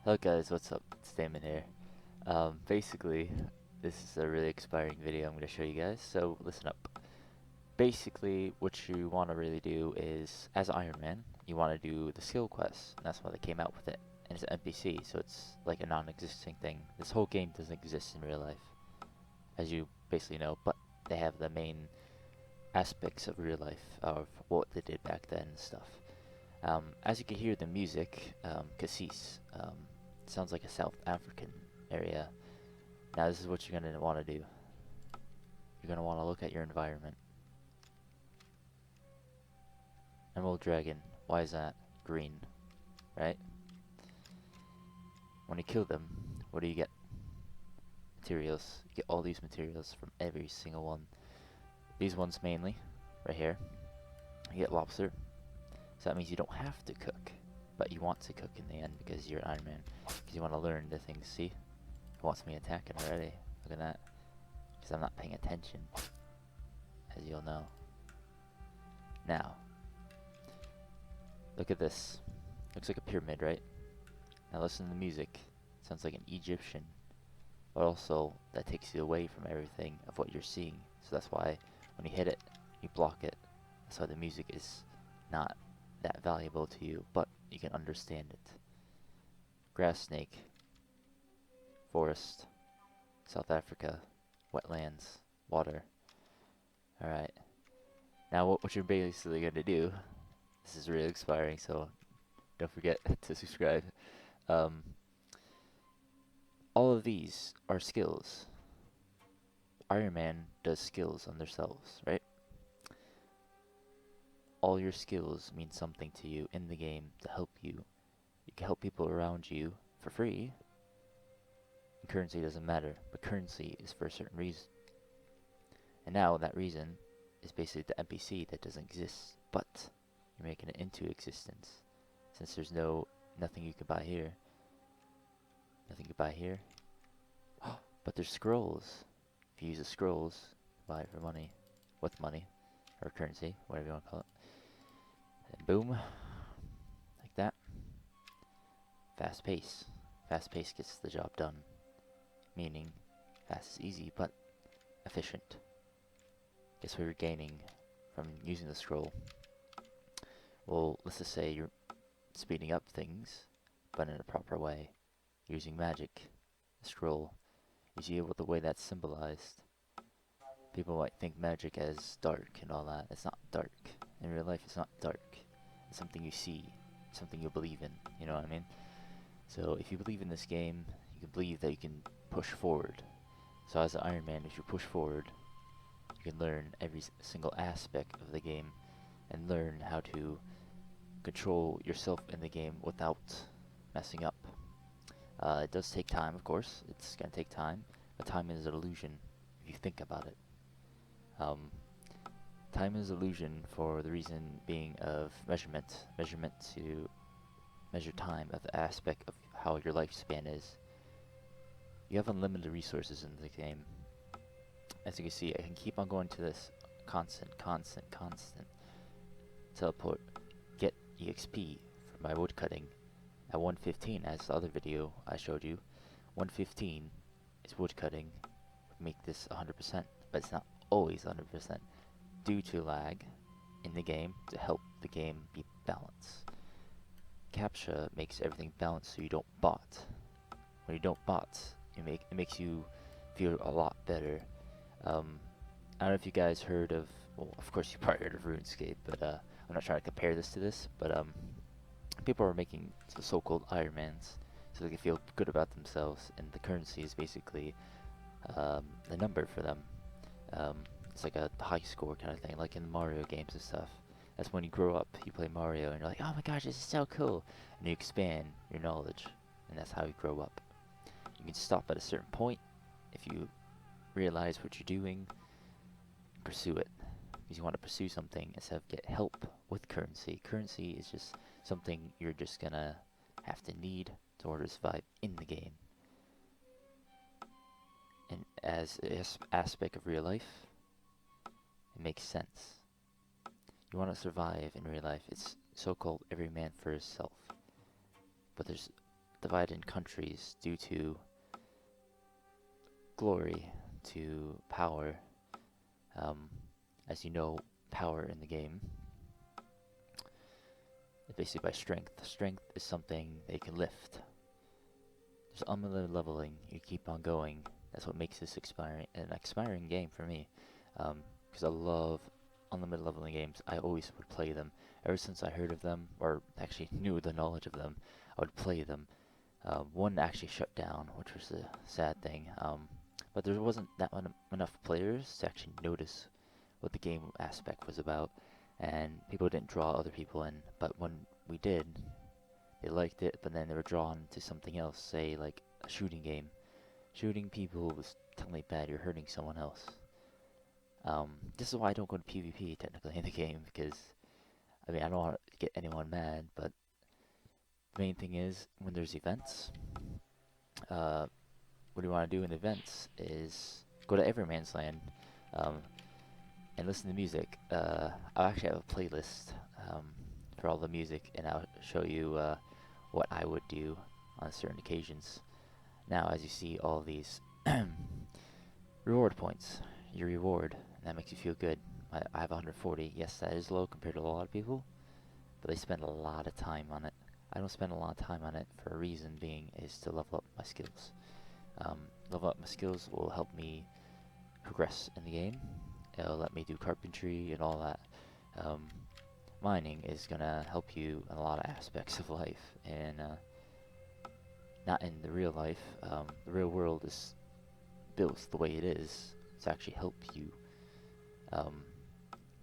Hello guys, what's up? It's Damon here. Basically, this is a really expiring video I'm going to show you guys, so listen up. Basically, what you want to really do is, as Iron Man, you want to do the skill quests, and that's why they came out with it. And it's an NPC, so it's like a non-existing thing. This whole game doesn't exist in real life, as you basically know, but they have the main aspects of real life, of what they did back then and stuff. As you can hear the music, Cassis, sounds like a South African area. Now this is what you're going to want to do. You're going to want to look at your environment. Emerald Dragon, why is that green, right? When you kill them, what do you get? Materials. You get all these materials from every single one. These ones mainly, right here. You get lobster, so that means you don't have to cook, but you want to cook in the end because you're Iron Man. Because you want to learn the things, see? It wants me attacking already. Look at that. Because I'm not paying attention, as you'll know. Now, look at this. Looks like a pyramid, right? Now listen to the music. Sounds like an Egyptian. But also, that takes you away from everything of what you're seeing. So that's why when you hit it, you block it. That's why the music is not that valuable to you, but you can understand it. Grass snake. Forest. South Africa. Wetlands. Water. Alright. Now what you're basically going to do, this is really expiring, so don't forget to subscribe. Um, all of these are skills. Iron Man does skills on themselves, right? All your skills mean something to you in the game to help you. You can help people around you for free. And currency doesn't matter, but currency is for a certain reason. And now that reason is basically the NPC that doesn't exist, but you're making it into existence. Since there's nothing you can buy here. Nothing you can buy here. But there's scrolls. If you use the scrolls, buy it for money. With money. Or currency, whatever you want to call it. And boom. Like that. Fast pace. Fast pace gets the job done. Meaning, fast is easy, but efficient. Guess what you're gaining from using the scroll? Well, let's just say you're speeding up things, but in a proper way. Using magic. The scroll. You see with the way that's symbolized. People might think magic as dark and all that. It's not dark. In real life, it's not dark. It's something you see. Something you believe in. You know what I mean? So if you believe in this game, you can believe that you can push forward. So as an Iron Man, if you push forward, you can learn every single aspect of the game and learn how to control yourself in the game without messing up. It does take time, of course. It's going to take time, but time is an illusion if you think about it. Time is illusion for the reason being of measurement. Measurement to measure time of the aspect of how your lifespan is. You have unlimited resources in the game. As you can see, I can keep on going to this constant. Teleport. Get EXP for my woodcutting at 115, as the other video I showed you. 115 is woodcutting. Would make this 100%, but it's not always 100% due to lag in the game to help the game be balanced. CAPTCHA makes everything balanced so you don't bot. When you don't bot, it makes you feel a lot better. I don't know if you guys heard of, well, of course you probably heard of RuneScape, but I'm not trying to compare this to this, but people are making the so-called Ironmans so they can feel good about themselves, and the currency is basically the number for them. It's like a high score kind of thing, like in the Mario games and stuff. That's when you grow up, you play Mario, and you're like, oh my gosh, this is so cool, and you expand your knowledge, and that's how you grow up. You can stop at a certain point if you realize what you're doing, pursue it. Because you want to pursue something instead of get help with currency. Currency is just something you're just gonna have to need in order to survive in the game. And as an aspect of real life, it makes sense. You want to survive in real life. It's so-called every man for himself. But there's divided in countries due to glory, to power. Um, as you know, power in the game is basically by strength. Strength is something they can lift. There's unlimited leveling. You keep on going. That's what makes this an expiring game for me. Because I love unlimited leveling games. I always would play them. Ever since I heard of them, or actually knew the knowledge of them, I would play them. One actually shut down, which was a sad thing. But there wasn't that enough players to actually notice what the game aspect was about, and people didn't draw other people in. But when we did, they liked it, but then they were drawn to something else, say like a shooting game. Shooting people was technically bad, you're hurting someone else. This is why I don't go to PvP technically in the game, because, I mean, I don't want to get anyone mad, but the main thing is, when there's events, what you want to do in events is go to Everyman's Land, and listen to music. I actually have a playlist for all the music, and I'll show you what I would do on certain occasions. Now, as you see, all these reward points, your reward, and that makes you feel good. I have 140. Yes, that is low compared to a lot of people, but they spend a lot of time on it. I don't spend a lot of time on it for a reason being is to level up my skills. Level up my skills will help me progress in the game. It'll let me do carpentry and all that. Mining is gonna help you in a lot of aspects of life, and not in the real life. The real world is built the way it is to actually help you.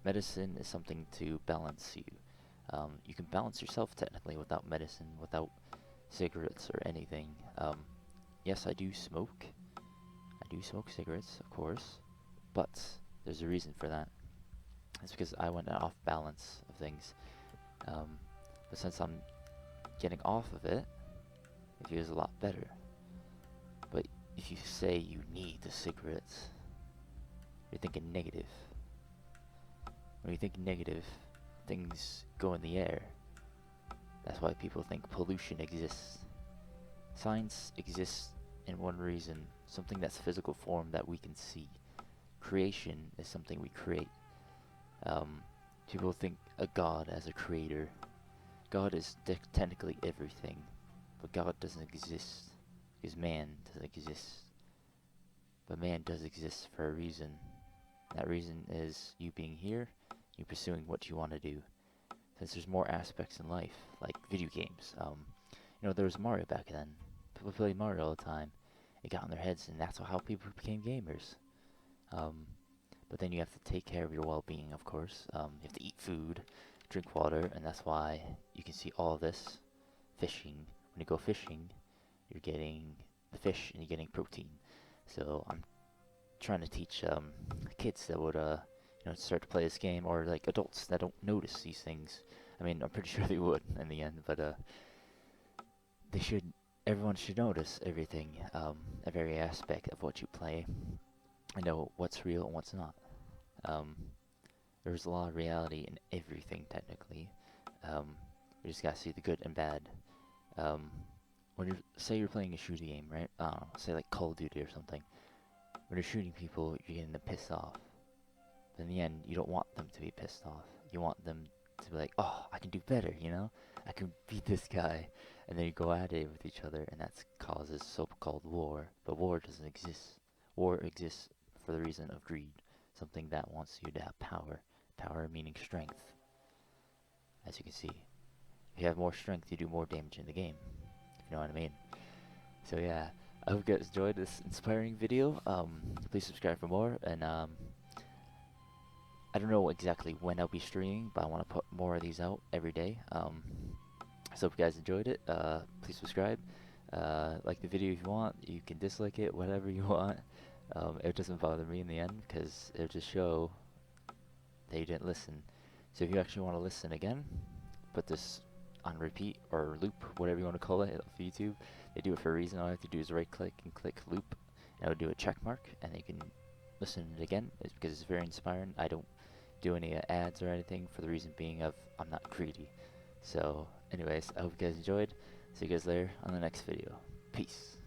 Medicine is something to balance you. You can balance yourself technically without medicine, without cigarettes or anything. Yes, I do smoke. I do smoke cigarettes, of course, but there's a reason for that. It's because I went off balance of things. But since I'm getting off of it, it feels a lot better. But if you say you need the cigarettes, you're thinking negative. When you think negative, things go in the air. That's why people think pollution exists. Science exists in one reason, something that's physical form that we can see. Creation is something we create. People think a god as a creator. God is technically everything, but God doesn't exist because man doesn't exist. But man does exist for a reason. That reason is you being here, you pursuing what you want to do. Since there's more aspects in life, like video games. There was Mario back then. People played Mario all the time. It got in their heads, and that's how people became gamers. But then you have to take care of your well-being, of course. You have to eat food, drink water, and that's why you can see all this fishing. When you go fishing, you're getting the fish and you're getting protein. So I'm trying to teach kids that would start to play this game, or like adults that don't notice these things. I mean, I'm pretty sure they would in the end, but they should. Everyone should notice everything, every aspect of what you play, and know what's real and what's not. There's a lot of reality in everything, technically. You just gotta see the good and bad. When say you're playing a shooting game, right? Say like Call of Duty or something. When you're shooting people, you're getting them pissed off. But in the end, you don't want them to be pissed off. You want them to be like, oh, I can do better, I can beat this guy. And then you go at it with each other, and that causes so-called war. But war doesn't exist. War exists for the reason of greed. Something that wants you to have power. Power meaning strength. As you can see. If you have more strength, you do more damage in the game. If you know what I mean. So yeah, I hope you guys enjoyed this inspiring video. Please subscribe for more, and I don't know exactly when I'll be streaming, but I want to put more of these out every day. So hope you guys enjoyed it. Please subscribe. Like the video if you want. You can dislike it, whatever you want. It doesn't bother me in the end, because it'll just show that you didn't listen. So if you actually want to listen again, put this on repeat or loop, whatever you want to call it, for YouTube. They do it for a reason. All you have to do is right click and click loop, and it'll do a check mark, and you can listen to it again. It's because it's very inspiring. I don't do any ads or anything, for the reason being of I'm not greedy. So anyways, I hope you guys enjoyed. See you guys later on the next video. Peace.